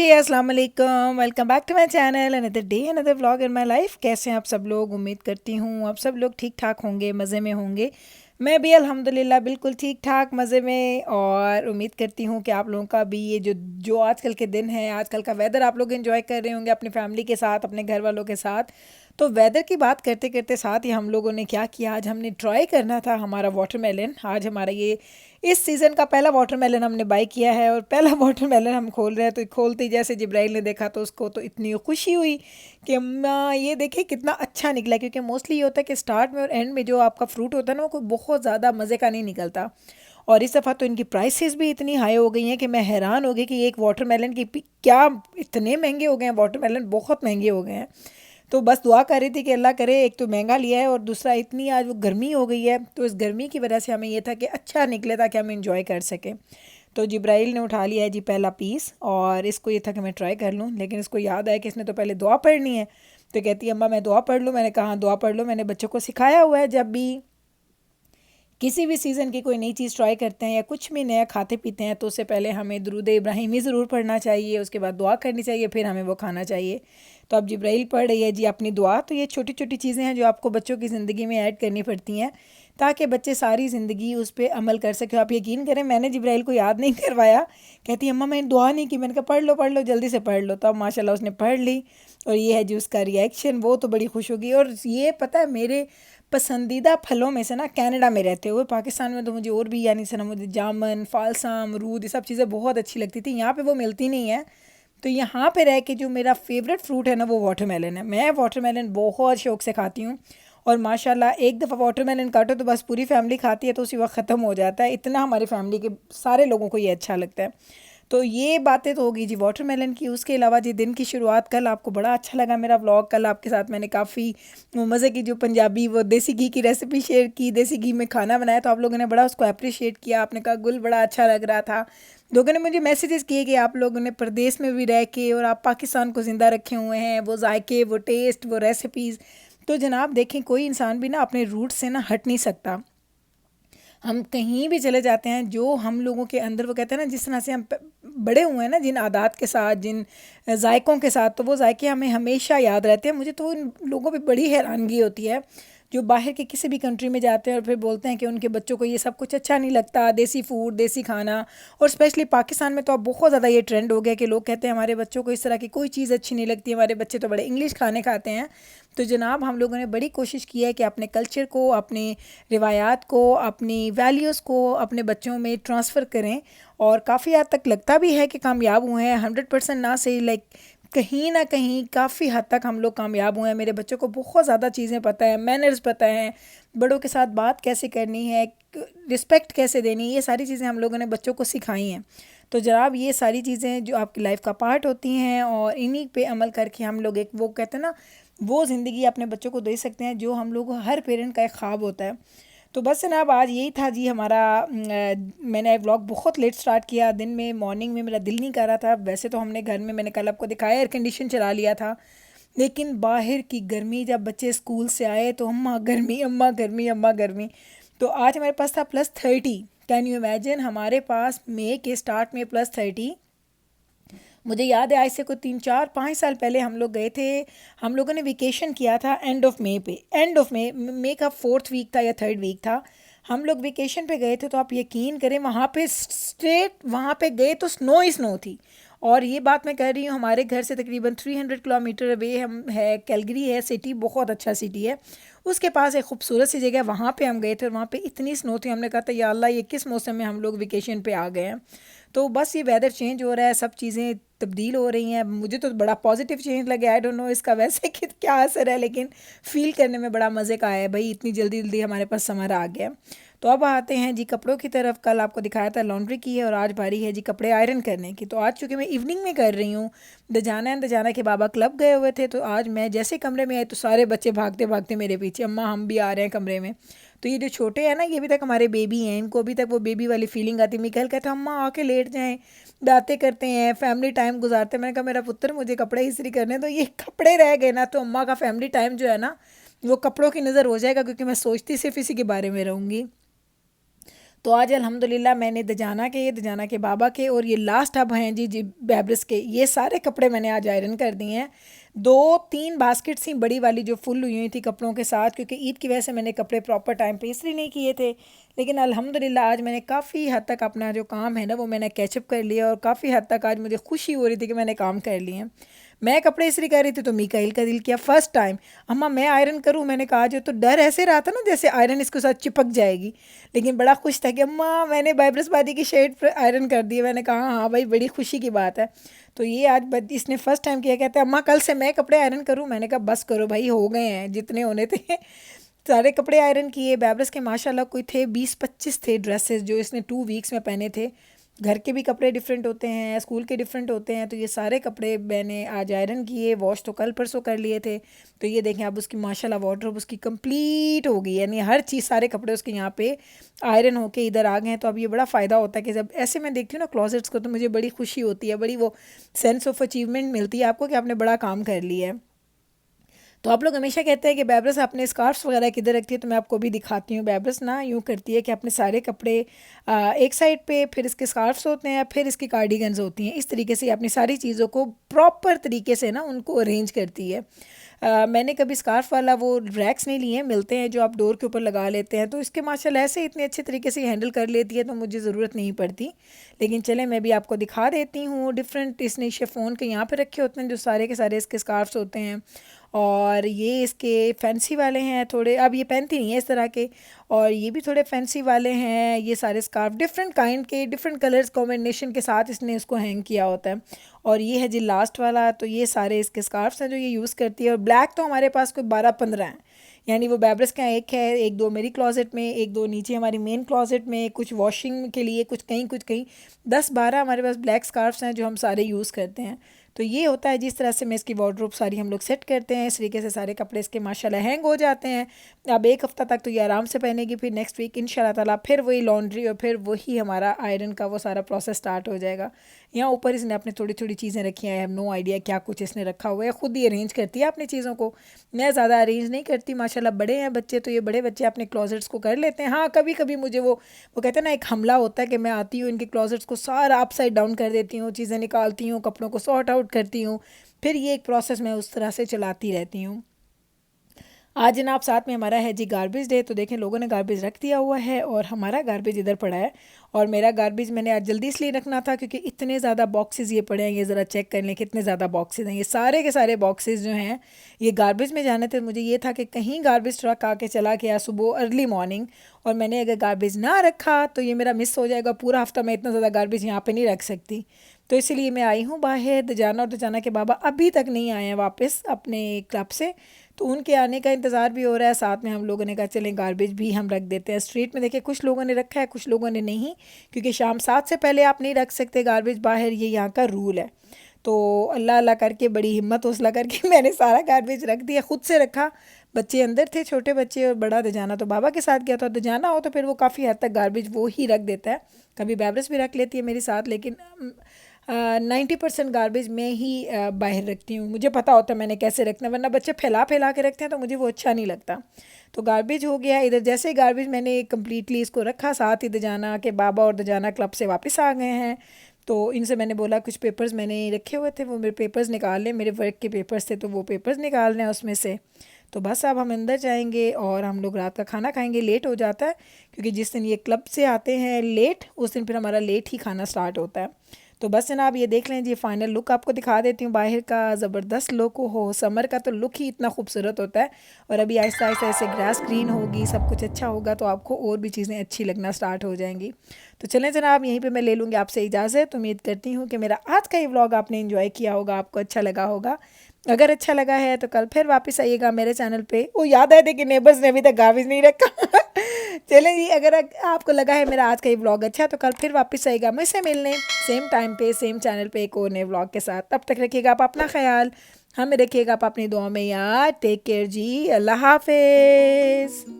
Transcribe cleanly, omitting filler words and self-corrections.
अस्सलाम वालेकुम। Welcome back to my channel. Another day another vlog in my life. कैसे हैं आप सब लोग? उम्मीद करती हूँ आप सब लोग ठीक ठाक होंगे, मज़े में होंगे। मैं भी अल्हम्दुलिल्लाह बिल्कुल ठीक ठाक मज़े में, और उम्मीद करती हूँ कि आप लोगों का भी ये जो जो आजकल के दिन है, आजकल का वेदर आप लोग एंजॉय कर रहे होंगे अपनी फैमिली के साथ, अपने घर वालों के साथ। तो वेदर की बात करते करते साथ ही हम लोगों ने क्या किया, आज हमने ट्राई करना था हमारा वाटरमेलन। आज हमारा ये इस सीज़न का पहला वाटरमेलन हमने बाई किया है, और पहला वाटरमेलन हम खोल रहे हैं। तो खोलते ही जैसे जिब्राइल ने देखा तो उसको तो इतनी खुशी हुई कि अम्मा ये देखिए कितना अच्छा निकला। क्योंकि मोस्टली ये होता है कि स्टार्ट में और एंड में जो आपका फ्रूट होता है ना, वो कोई बहुत ज़्यादा मज़े का नहीं निकलता। और इस दफ़ा तो इनकी प्राइसेस भी इतनी हाई हो गई हैं कि मैं हैरान हो गई कि एक वाटरमेलन की क्या इतने महंगे हो गए हैं। वाटरमेलन बहुत महंगे हो गए हैं। तो बस दुआ कर रही थी कि अल्लाह करे, एक तो महंगा लिया है और दूसरा इतनी आज वो गर्मी हो गई है, तो इस गर्मी की वजह से हमें ये था कि अच्छा निकले ताकि हम इंजॉय कर सकें। तो जिब्राइल ने उठा लिया है जी पहला पीस, और इसको ये था कि मैं ट्राई कर लूँ, लेकिन इसको याद आया कि इसने तो पहले दुआ पढ़नी है। तो कहती है अम्मा मैं दुआ पढ़ लूँ। मैंने कहा हाँ दुआ पढ़ लो, मैंने बच्चों को सिखाया हुआ है जब भी किसी भी सीज़न की कोई नई चीज़ ट्राई करते हैं या कुछ भी नया खाते पीते हैं, तो उससे पहले हमें दुरूद इब्राहिमी ज़रूर पढ़ना चाहिए, उसके बाद दुआ करनी चाहिए, फिर हमें वो खाना चाहिए। तो अब जिब्राइल पढ़ रही है जी अपनी दुआ। तो ये छोटी छोटी चीज़ें हैं जो आपको बच्चों की ज़िंदगी में ऐड करनी पड़ती हैं ताकि बच्चे सारी ज़िंदगी उस पर अमल कर सकें। आप यकीन करें मैंने जिब्राइल को याद नहीं करवाया। कहती है अम्मा मैंने दुआ नहीं की। मैंने कहा पढ़ लो जल्दी से पढ़ लो। तो अब माशाल्लाह उसने पढ़ ली, और ये है जी उसका रिएक्शन। वो तो बड़ी खुश होगी। और ये पता है मेरे पसंदीदा फलों में से ना, कनाडा में रहते हुए पाकिस्तान में तो मुझे और भी यानी सना मुझे जामुन, फालसा, अमरूद ये सब चीज़ें बहुत अच्छी लगती थी। यहाँ पे वो मिलती नहीं है। तो यहाँ पे रह के जो मेरा फेवरेट फ्रूट है ना, वो वाटरमेलन है। मैं वाटरमेलन बहुत शौक से खाती हूँ, और माशाल्लाह एक दफ़ा वाटरमेलन काटो तो बस पूरी फैमिली खाती है, तो उसी वक्त ख़त्म हो जाता है। इतना हमारी फैमिली के सारे लोगों को ये अच्छा लगता है। तो ये बातें तो होगी जी वाटरमेलन की। उसके अलावा जी दिन की शुरुआत, कल आपको बड़ा अच्छा लगा मेरा व्लॉग। कल आपके साथ मैंने काफ़ी वो मज़े की जो पंजाबी वो देसी घी की रेसिपी शेयर की, देसी घी में खाना बनाया, तो आप लोगों ने बड़ा उसको अप्रिशिएट किया। आपने कहा गुल बड़ा अच्छा लग रहा था। लोगों ने मुझे मैसेजेस किए कि आप लोगों ने प्रदेश में भी रह के और आप पाकिस्तान को ज़िंदा रखे हुए हैं, वो जायके, वो टेस्ट, वो रेसिपीज़। तो जनाब देखें, कोई इंसान भी ना अपने रूट से ना हट नहीं सकता। हम कहीं भी चले जाते हैं, जो हम लोगों के अंदर वो कहते हैं ना, जिस तरह से हम बड़े हुए हैं ना, जिन आदात के साथ, जिन जायकों के साथ, तो वो जायके हमें हमेशा याद रहते हैं। मुझे तो उन लोगों पे बड़ी हैरानगी होती है जो बाहर के किसी भी कंट्री में जाते हैं और फिर बोलते हैं कि उनके बच्चों को ये सब कुछ अच्छा नहीं लगता, देसी फूड, देसी खाना। और स्पेशली पाकिस्तान में तो अब बहुत ज़्यादा ये ट्रेंड हो गया कि लोग कहते हैं हमारे बच्चों को इस तरह की कोई चीज़ अच्छी नहीं लगती, हमारे बच्चे तो बड़े इंग्लिश खाने खाते हैं। तो जनाब हम लोगों ने बड़ी कोशिश की है कि अपने कल्चर को, अपने रिवायात को, अपनी वैल्यूज़ को अपने बच्चों में ट्रांसफ़र करें, और काफ़ी हद तक लगता भी है कि कामयाब हुए हैं। 100% ना सही, लाइक कहीं ना कहीं काफ़ी हद तक हम लोग कामयाब हुए हैं। मेरे बच्चों को बहुत ज़्यादा चीज़ें पता है, मैनर्स पता हैं, बड़ों के साथ बात कैसे करनी है, रिस्पेक्ट कैसे देनी है, ये सारी चीज़ें हम लोगों ने बच्चों को सिखाई हैं। तो जनाब ये सारी चीज़ें जो आपकी लाइफ का पार्ट होती हैं, और इन्हीं पे अमल करके हम लोग एक वो कहते हैं ना, वो ज़िंदगी अपने बच्चों को दे सकते हैं जो हम लोग हर पेरेंट का एक ख्वाब होता है। तो बस जनाब आज यही था जी हमारा। मैंने व्लॉग बहुत लेट स्टार्ट किया दिन में, मॉर्निंग में मेरा दिल नहीं कर रहा था। वैसे तो हमने घर में, मैंने कल आपको दिखाया, एयर कंडीशन चला लिया था, लेकिन बाहर की गर्मी, जब बच्चे स्कूल से आए तो अम्मा गर्मी, अम्मा गर्मी, अम्मा गर्मी। तो आज हमारे पास था +30। कैन यू इमेजिन, हमारे पास मई के स्टार्ट में +30। मुझे याद है आज से कोई 3 4 5 साल पहले हम लोग गए थे। हम लोगों ने वेकेशन किया था एंड ऑफ मई पे, एंड ऑफ मई का 4th वीक था या 3rd वीक था। हम लोग वेकेशन पे गए थे, तो आप यकीन करें वहाँ पे स्ट्रेट वहाँ पे गए तो स्नो ही स्नो थी। और ये बात मैं कर रही हूँ, हमारे घर से तकरीबन 300 किलोमीटर अवे हम है, कैलगरी है सिटी, बहुत अच्छा सिटी है। उसके पास एक खूबसूरत सी जगह, वहाँ पे हम गए थे, और वहाँ पे इतनी स्नो थी। हमने कहा था या अल्लाह ये किस मौसम में हम लोग वेकेशन पे आ गए हैं। तो बस ये वेदर चेंज हो रहा है, सब चीज़ें तब्दील हो रही हैं। मुझे तो बड़ा पॉजिटिव चेंज लगे। आई डोंट नो इसका वैसे कि क्या असर है, लेकिन फ़ील करने में बड़ा मज़े का आया भाई, इतनी जल्दी जल्दी हमारे पास समर आ गया। तो अब आते हैं जी कपड़ों की तरफ। कल आपको दिखाया था लॉन्ड्री की है, और आज बारी है जी कपड़े आयरन करने की। तो आज चूँकि मैं इवनिंग में कर रही हूँ, दजाना एंड दजाना के बाबा क्लब गए हुए थे, तो आज मैं जैसे कमरे में आई तो सारे बच्चे भागते भागते मेरे पीछे, अम्मा हम भी आ रहे हैं कमरे में। तो ये जो छोटे हैं ना, ये अभी तक हमारे बेबी हैं, इनको अभी तक वो बेबी वाली फीलिंग आती है। मिकाइल कहता है अम्मा आके लेट जाएं, बातें करते हैं, फैमिली टाइम गुजारते हैं। मैंने कहा मेरा पुत्र मुझे कपड़े इस्त्री करने, तो ये कपड़े रह गए ना, तो अम्मा का फैमिली टाइम जो है ना, वो कपड़ों की नज़र हो जाएगा, क्योंकि मैं सोचती सिर्फ इसी के बारे में रहूँगी। तो आज अल्हम्दुलिल्लाह मैंने दजाना के बाबा के और ये लास्ट अब हैं जी बैब्रिस के, ये सारे कपड़े मैंने आज आयरन कर दिए हैं। 2-3 बास्केट्स थी बड़ी वाली जो फुल हुई हुई थी कपड़ों के साथ, क्योंकि ईद की वजह से मैंने कपड़े प्रॉपर टाइम पे इस्त्री नहीं किए थे। लेकिन अल्हम्दुलिल्लाह आज मैंने काफ़ी हद तक अपना जो काम है ना वो मैंने कैचअप कर लिया, और काफ़ी हद तक आज मुझे खुशी हो रही थी कि मैंने काम कर लिए हैं। मैं कपड़े इस्त्री कर रही थी तो मीकाइल का दिल किया फ़र्स्ट टाइम, अम्मा मैं आयरन करूँ। मैंने कहा जो, तो डर ऐसे रहा था ना जैसे आयरन इसके साथ चिपक जाएगी, लेकिन बड़ा खुश था कि अम्मा मैंने बाइब्रस बादी की शर्ट आयरन कर दी है। मैंने कहा हाँ भाई बड़ी खुशी की बात है। तो ये आज इसने फ़र्स्ट टाइम किया, कहता है अम्मा कल से मैं कपड़े आयरन करूँ। मैंने कहा बस करो भाई, हो गए हैं जितने होने थे सारे कपड़े आयरन किए। बैब्रस के माशाल्लाह कोई थे 20-25 थे ड्रेसेस जो इसने 2 वीक्स में पहने थे। घर के भी कपड़े डिफरेंट होते हैं, स्कूल के डिफरेंट होते हैं, तो ये सारे कपड़े मैंने आज आयरन किए। वॉश तो कल परसों कर लिए थे। तो ये देखें अब उसकी माशाल्लाह वार्डरोब उसकी कंप्लीट हो गई, यानी हर चीज़ सारे कपड़े उसके यहाँ पे आयरन होके इधर आ गए हैं। तो अब ये बड़ा फ़ायदा होता है कि जब ऐसे मैं देखती हूँ ना क्लॉजेट्स को, तो मुझे बड़ी खुशी होती है, बड़ी वो सेंस ऑफ अचीवमेंट मिलती है आपको कि आपने बड़ा काम कर लिया है। तो आप लोग हमेशा कहते हैं कि बैब्रस आपने स्कार्फ्स वगैरह किधर रखती है, तो मैं आपको भी दिखाती हूँ। बैब्रस ना यूँ करती है कि अपने सारे कपड़े एक साइड पे, फिर इसके स्कार्फ्स होते हैं, फिर इसकी कार्डिगन्स होती हैं। इस तरीके से अपनी सारी चीज़ों को प्रॉपर तरीके से ना उनको अरेंज करती है। मैंने कभी स्कार्फ वाला वो रैक्स नहीं लिए, मिलते हैं जो आप डोर के ऊपर लगा लेते हैं, तो इसके माशाल्लाह ऐसे इतने अच्छे तरीके से हैंडल कर लेती है, तो मुझे ज़रूरत नहीं पड़ती। लेकिन चले मैं भी आपको दिखा देती हूँ। डिफरेंट इसने शिफॉन के यहाँ पे रखे होते हैं जो सारे के सारे इसके स्कार्फ्स होते हैं, और ये इसके फैंसी वाले हैं थोड़े। अब ये पहनती नहीं है इस तरह के, और ये भी थोड़े फैंसी वाले हैं। ये सारे स्कार्फ डिफरेंट काइंड के, डिफरेंट कलर्स कॉम्बिनेशन के साथ इसने इसको हैंग किया होता है। और ये है जी लास्ट वाला, तो ये सारे इसके स्कार्फ्स हैं जो ये यूज़ करती है। और ब्लैक तो हमारे पास कोई 12-15 हैं, यानी वो बैब्रस का एक है, 1-2 मेरी क्लोजेट में, 1-2 नीचे हमारी मेन क्लोजेट में, कुछ वॉशिंग के लिए, कुछ कहीं 10-12 हमारे पास ब्लैक स्कार्फ्स हैं जो हम सारे यूज़ करते हैं। तो ये होता है जिस तरह से मैं इसकी वार्डरोब सारी हम लोग सेट करते हैं, इस तरीके से सारे कपड़े इसके माशाल्लाह हैंग हो जाते हैं। अब एक हफ़्ता तक तो ये आराम से पहनेगी, फिर नेक्स्ट वीक इंशाल्लाह ताला फिर वही लॉन्ड्री और फिर वही हमारा आयरन का वो सारा प्रोसेस स्टार्ट हो जाएगा। यहाँ ऊपर इसने अपनी थोड़ी थोड़ी चीज़ें रखी हैं, आई हैव नो आइडिया क्या कुछ इसने रखा हुआ है। खुद ही अरेंज करती है अपनी चीज़ों को, मैं ज़्यादा अरेंज नहीं करती। माशाल्लाह बड़े हैं बच्चे, तो ये बड़े बच्चे अपने क्लोजेट्स को कर लेते हैं। हाँ कभी कभी मुझे वो कहते हैं ना एक हमला होता है कि मैं आती हूँ इनके क्लोजेट्स को सारा अपसाइड डाउन कर देती हूँ, चीज़ें निकालती हूँ, कपड़ों को सॉर्ट आउट करती हूँ, फिर ये एक प्रोसेस मैं उस तरह से चलाती रहती हूँ। आज जनाब साथ में हमारा है जी गार्बेज डे, तो देखें लोगों ने गार्बेज रख दिया हुआ है और हमारा गार्बेज इधर पड़ा है। और मेरा गार्बेज मैंने आज जल्दी इसलिए रखना था क्योंकि इतने ज़्यादा बॉक्सेस ये पड़े हैं, ये ज़रा चेक कर लें कितने ज़्यादा बॉक्सेस हैं। ये सारे के सारे बॉक्सेस जो हैं ये गार्बेज में जाने थे। मुझे ये था कि कहीं गार्बेज ट्रक आके चला गया सुबह अर्ली मॉर्निंग, और मैंने अगर गार्बेज ना रखा तो ये मेरा मिस हो जाएगा। पूरा हफ्ता मैं इतना ज़्यादा गार्बेज यहाँ पर नहीं रख सकती, तो इसीलिए मैं आई हूँ बाहर। दजाना और दजाना के बाबा अभी तक नहीं आए हैं वापस अपने क्लब से, तो उनके आने का इंतज़ार भी हो रहा है। साथ में हम लोगों ने कहा चलें गार्बेज भी हम रख देते हैं स्ट्रीट में। देखिए कुछ लोगों ने रखा है, कुछ लोगों ने नहीं, क्योंकि शाम 7 से पहले आप नहीं रख सकते गार्बेज बाहर, ये यहाँ का रूल है। तो अल्लाह अल्लाह करके बड़ी हिम्मत हौसला करके मैंने सारा गार्बेज रख दिया, खुद से रखा। बच्चे अंदर थे, छोटे बच्चे, और बड़ा दजाना तो बाबा के साथ गया था। दजाना हो तो फिर वो काफ़ी हद तक गार्बेज वो ही रख देता है, कभी बैब्रस भी रख लेती है मेरे साथ, लेकिन 90% गार्बेज में ही बाहर रखती हूँ। मुझे पता होता है मैंने कैसे रखना है, वरना बच्चे फैला फैला के रखते हैं तो मुझे वो अच्छा नहीं लगता। तो गार्बेज हो गया इधर। जैसे ही गार्बेज मैंने कम्प्लीटली इसको रखा, साथ ही दजाना के बाबा और दजाना क्लब से वापस आ गए हैं। तो इनसे मैंने बोला कुछ पेपर्स मैंने रखे हुए थे वो मेरे पेपर्स निकाल लें, मेरे वर्क के पेपर्स थे तो वो पेपर्स निकाल लें उसमें से। तो बस अब हम अंदर जाएंगे और हम लोग रात का खाना खाएंगे। लेट हो जाता है क्योंकि जिस दिन ये क्लब से आते हैं लेट, उस दिन फिर हमारा लेट ही खाना स्टार्ट होता है। तो बस जनाब ये देख लें जी, फाइनल लुक आपको दिखा देती हूँ बाहर का। ज़बरदस्त लुक हो, समर का तो लुक ही इतना खूबसूरत होता है। और अभी आहिस्ता आहिस्ता ऐसे ग्रास ग्रीन होगी, सब कुछ अच्छा होगा, तो आपको और भी चीज़ें अच्छी लगना स्टार्ट हो जाएंगी। तो चलें जनाब यहीं पे मैं ले लूँगी आपसे इजाज़त। उम्मीद करती हूँ कि मेरा आज का ये व्लॉग आपने एंजॉय किया होगा, आपको अच्छा लगा होगा। अगर अच्छा लगा है तो कल फिर वापस आइएगा मेरे चैनल पे। वो याद है देखिए नेबर्स ने अभी तक गार्बेज नहीं रखा चलें जी, अगर आपको लगा है मेरा आज का ये व्लॉग अच्छा तो कल फिर वापस आइएगा मुझसे मिलने, सेम टाइम पे सेम चैनल पे एक और नए व्लॉग के साथ। तब तक रखिएगा आप अपना ख्याल, हमें रखिएगा आप अपनी दुआ में याद। टेक केयर जी, अल्लाह हाफिज़।